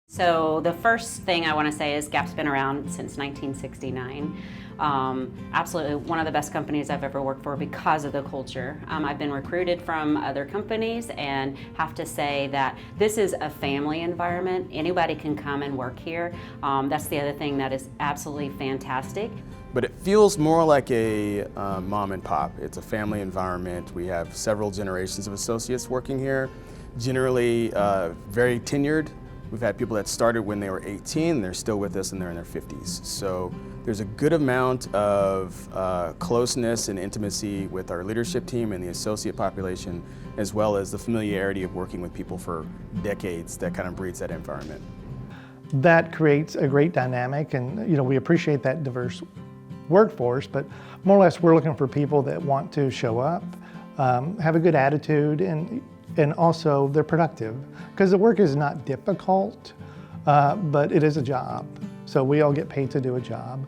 So the first thing I want to say is Gap's been around since 1969. Absolutely one of the best companies I've ever worked for because of the culture. I've been recruited from other companies and have to say that this is a family environment. Anybody can come and work here. That's the other thing that is absolutely fantastic. But it feels more like a mom and pop. It's a family environment. We have several generations of associates working here, generally very tenured. We've had people that started when they were 18, they're still with us and they're in their 50s. So there's a good amount of closeness and intimacy with our leadership team and the associate population, as well as the familiarity of working with people for decades that kind of breeds that environment. That creates a great dynamic, and we appreciate that diverse workforce, but more or less we're looking for people that want to show up, have a good attitude, and also they're productive. Because the work is not difficult, but it is a job. So we all get paid to do a job.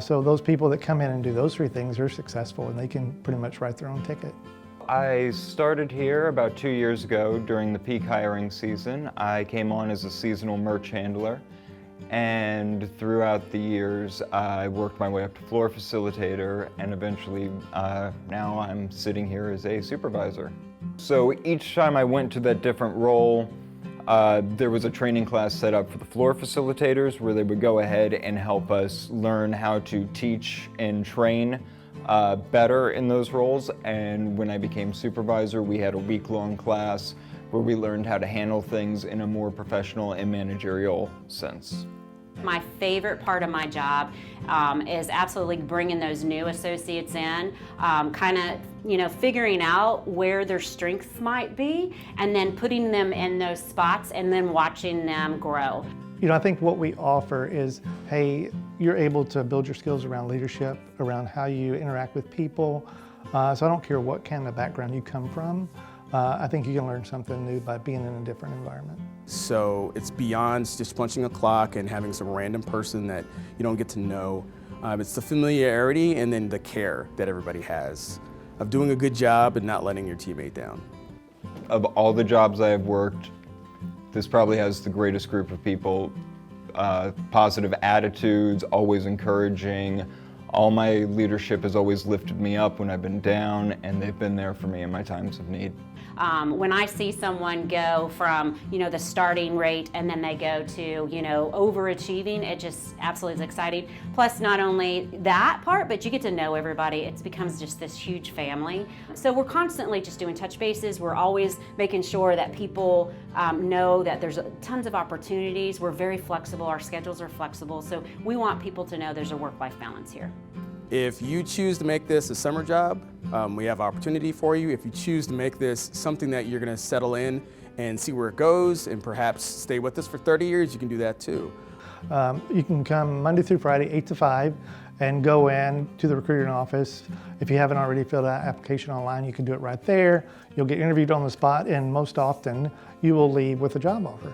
So those people that come in and do those three things are successful and they can pretty much write their own ticket. I started here about 2 years ago during the peak hiring season. I came on as a seasonal merch handler. And throughout the years, I worked my way up to floor facilitator, and eventually now I'm sitting here as a supervisor. So each time I went to that different role, there was a training class set up for the floor facilitators where they would go ahead and help us learn how to teach and train better in those roles. And when I became supervisor, we had a week-long class where we learned how to handle things in a more professional and managerial sense. My favorite part of my job is absolutely bringing those new associates in, figuring out where their strengths might be, and then putting them in those spots and then watching them grow. I think what we offer is, hey, you're able to build your skills around leadership, around how you interact with people. So I don't care what kind of background you come from. I think you can learn something new by being in a different environment. So it's beyond just punching a clock and having some random person that you don't get to know. It's the familiarity and then the care that everybody has of doing a good job and not letting your teammate down. Of all the jobs I have worked, this probably has the greatest group of people. Positive attitudes, always encouraging. All my leadership has always lifted me up when I've been down, and they've been there for me in my times of need. When I see someone go from, the starting rate and then they go to, overachieving, it just absolutely is exciting. Plus, not only that part, but you get to know everybody. It becomes just this huge family. So we're constantly just doing touch bases. We're always making sure that people know that there's tons of opportunities. We're very flexible. Our schedules are flexible. So we want people to know there's a work-life balance here. If you choose to make this a summer job, we have opportunity for you. If you choose to make this something that you're going to settle in and see where it goes and perhaps stay with us for 30 years, you can do that too. You can come Monday through Friday, 8 to 5, and go in to the recruiting office. If you haven't already filled out an application online, you can do it right there. You'll get interviewed on the spot, and most often you will leave with a job offer.